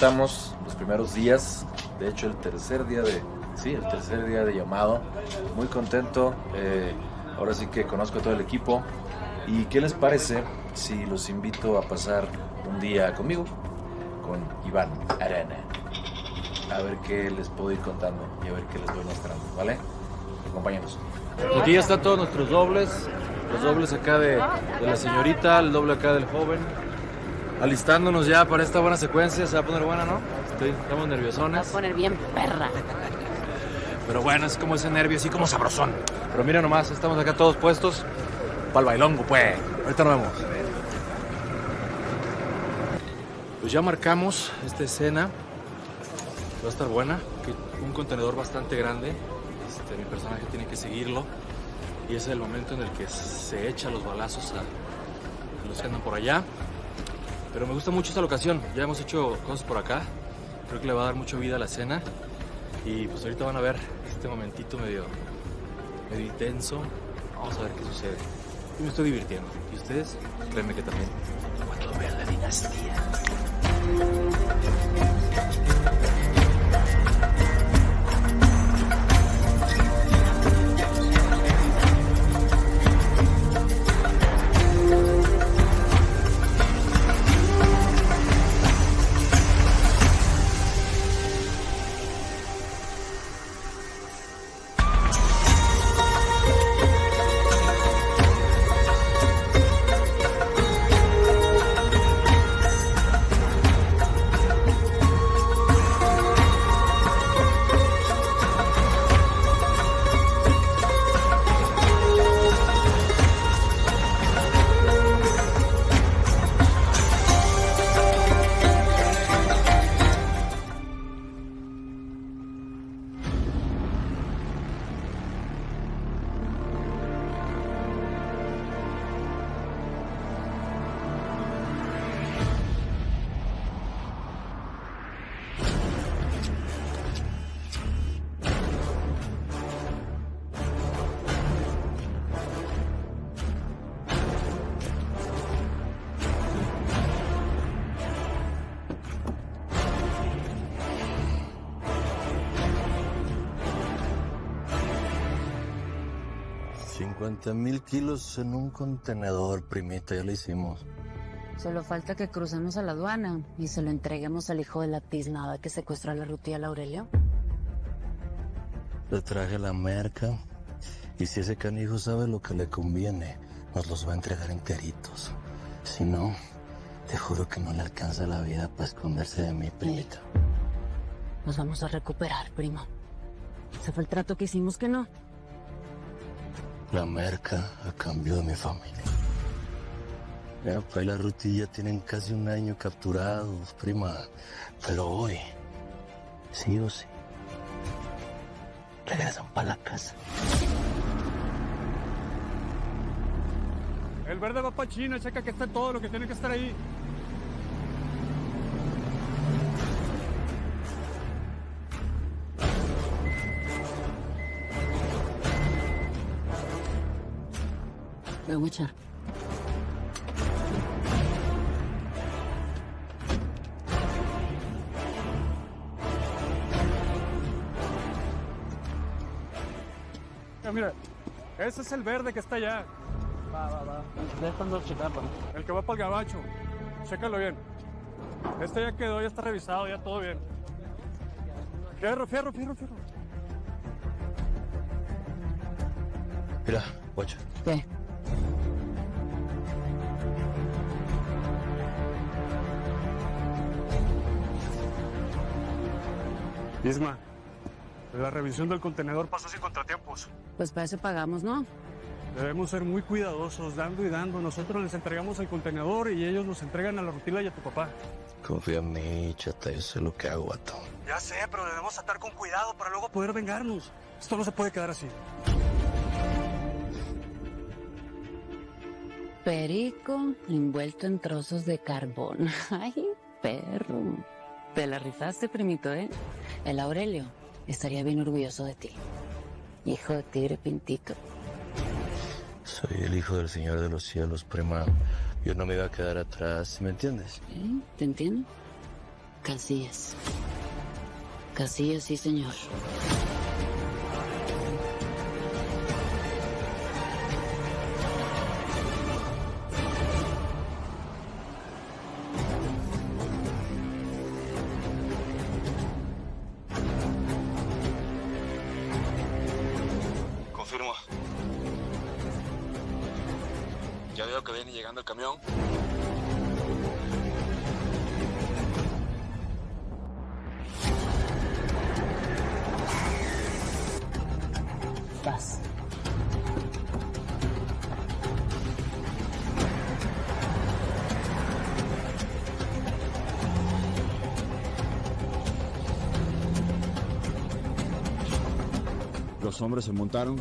estamos, los primeros días, de hecho el tercer día de llamado. Muy contento, ahora sí que conozco a todo el equipo. ¿Y qué les parece si los invito a pasar un día conmigo? Con Iván Arana. A ver qué les puedo ir contando y a ver qué les voy mostrando, ¿vale? Acompáñanos. Aquí ya están todos nuestros dobles. Los dobles acá de la señorita, el doble acá del joven. Alistándonos ya para esta buena secuencia. Se va a poner buena, ¿no? Estamos nerviosones. Se va a poner bien perra. Pero bueno, es como ese nervio, así como sabrosón. Pero mira nomás, estamos acá todos puestos para el bailongo, pues. Ahorita nos vemos. Pues ya marcamos esta escena. Va a estar buena. Un contenedor bastante grande. Mi personaje tiene que seguirlo. Y ese es el momento en el que se echa los balazos a los que andan por allá. Pero me gusta mucho esta locación. Ya hemos hecho cosas por acá. Creo que le va a dar mucha vida a la escena. Y pues ahorita van a ver este momentito medio intenso. Vamos a ver qué sucede. Yo me estoy divirtiendo. ¿Y ustedes? Créanme que también. Cuando vean la dinastía. $50,000 kilos en un contenedor, primita, ya lo hicimos. Solo falta que crucemos a la aduana y se lo entreguemos al hijo de la tiznada que secuestró a la Ruti al Aurelio. Le traje la merca y si ese canijo sabe lo que le conviene, nos los va a entregar enteritos. Si no, te juro que no le alcanza la vida para esconderse de mí, primita. Nos vamos a recuperar, primo. ¿Se fue el trato que hicimos que no? La merca a cambio de mi familia. Mi papá y la Ruti ya tienen casi un año capturados, prima. Pero hoy, sí o sí, regresan para la casa. El verde va para China, checa que esté todo lo que tiene que estar ahí. Me voy a echar. Mira, ese es el verde que está allá. Va. Déjalo checarlo. El que va para el gabacho. Chécalo bien. Este ya quedó, ya está revisado, ya todo bien. Fierro. Mira, guacha. ¿Qué? Isma, la revisión del contenedor pasó sin contratiempos. Pues para eso pagamos, ¿no? Debemos ser muy cuidadosos, dando y dando. Nosotros les entregamos el contenedor y ellos nos entregan a la Rutila y a tu papá. Confía en mí, chata, yo sé lo que hago, vato. Ya sé, pero debemos atar con cuidado para luego poder vengarnos. Esto no se puede quedar así. Perico envuelto en trozos de carbón. Ay, perro. Te la rifaste, primito, ¿eh? El Aurelio estaría bien orgulloso de ti. Hijo de tigre pintito. Soy el hijo del Señor de los Cielos, prima. Yo no me iba a quedar atrás, ¿me entiendes? ¿Te entiendo? Casillas. Casillas, sí, señor. Confirmo. Ya veo que viene llegando el camión. Vas. Los hombres se montaron.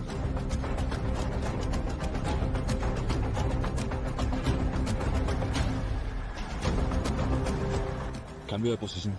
Cambio de posición.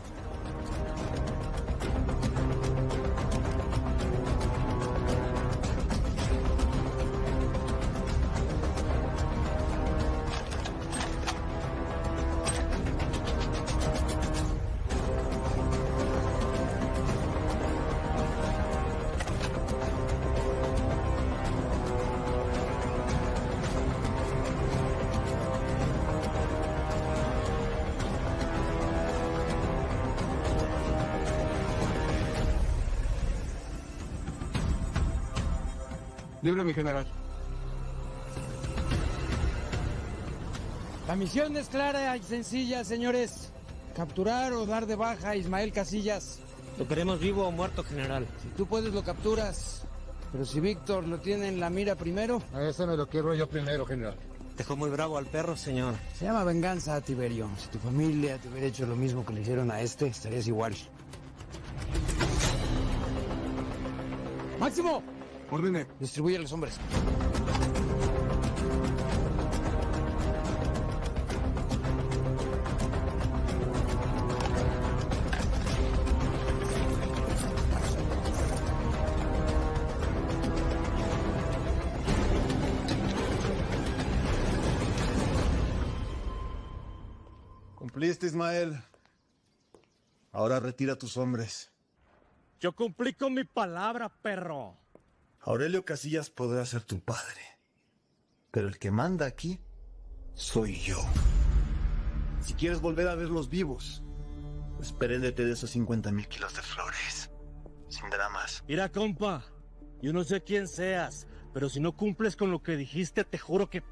Libre, mi general. La misión es clara y sencilla, señores. Capturar o dar de baja a Ismael Casillas. Lo queremos vivo o muerto, general. Si tú puedes, lo capturas. Pero si Víctor lo tiene en la mira primero... A ese me lo quiero yo primero, general. Dejó muy bravo al perro, señor. Se llama venganza, Tiberio. Si tu familia te hubiera hecho lo mismo que le hicieron a este, estarías igual. ¡Máximo! Ordene. Distribuye a los hombres. Cumpliste, Ismael. Ahora retira a tus hombres. Yo cumplí con mi palabra, perro. Aurelio Casillas podrá ser tu padre, pero el que manda aquí soy yo. Si quieres volver a verlos vivos, espérenete de esos 50,000 kilos de flores. Sin dramas. Mira, compa, yo no sé quién seas, pero si no cumples con lo que dijiste, te juro que...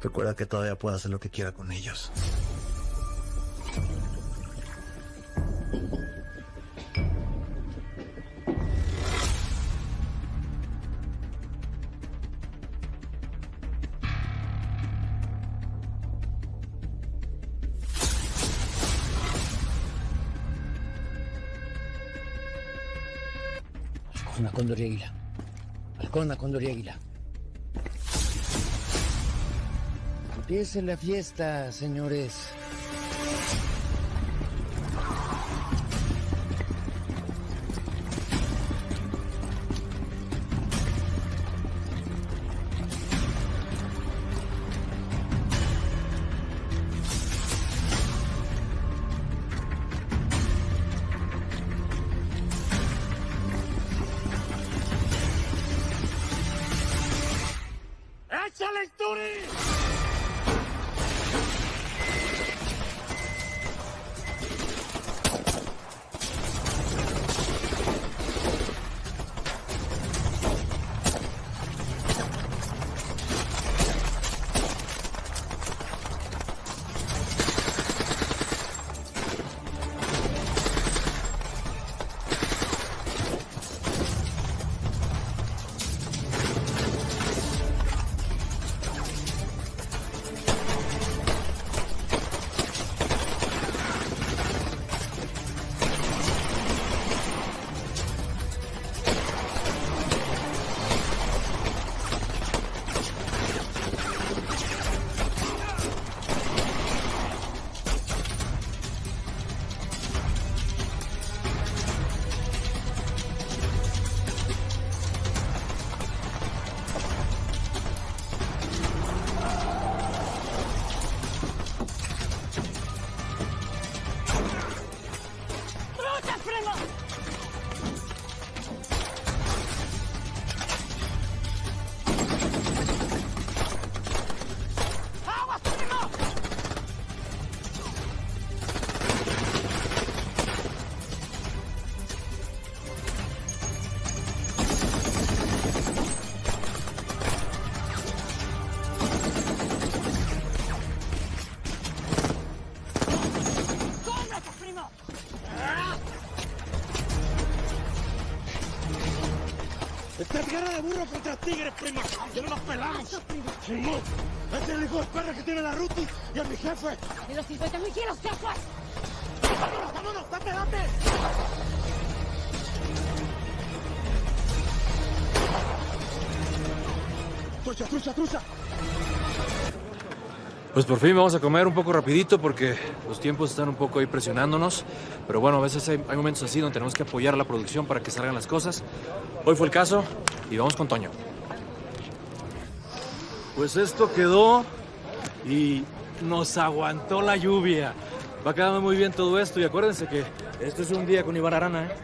Recuerda que todavía puedo hacer lo que quiera con ellos. Halcón, cóndor y águila. Halcón, cóndor y águila. Empiece la fiesta, señores. ¡Échale, Turi! Esta es guerra de burro contra tigres, prima. Ya no nos pelamos. Simón, este es el hijo de perra que tiene la Ruti y a mi jefe. ¿Y los 50.000 kilos qué fue? ¡Vámonos, vámonos! ¡Date, date! ¡Trucha, trucha, trucha! Pues por fin vamos a comer un poco rapidito porque los tiempos están un poco ahí presionándonos. Pero bueno, a veces hay momentos así donde tenemos que apoyar a la producción para que salgan las cosas. Hoy fue el caso y vamos con Toño. Pues esto quedó y nos aguantó la lluvia. Va quedando muy bien todo esto y acuérdense que esto es un día con Iván Arana, ¿eh?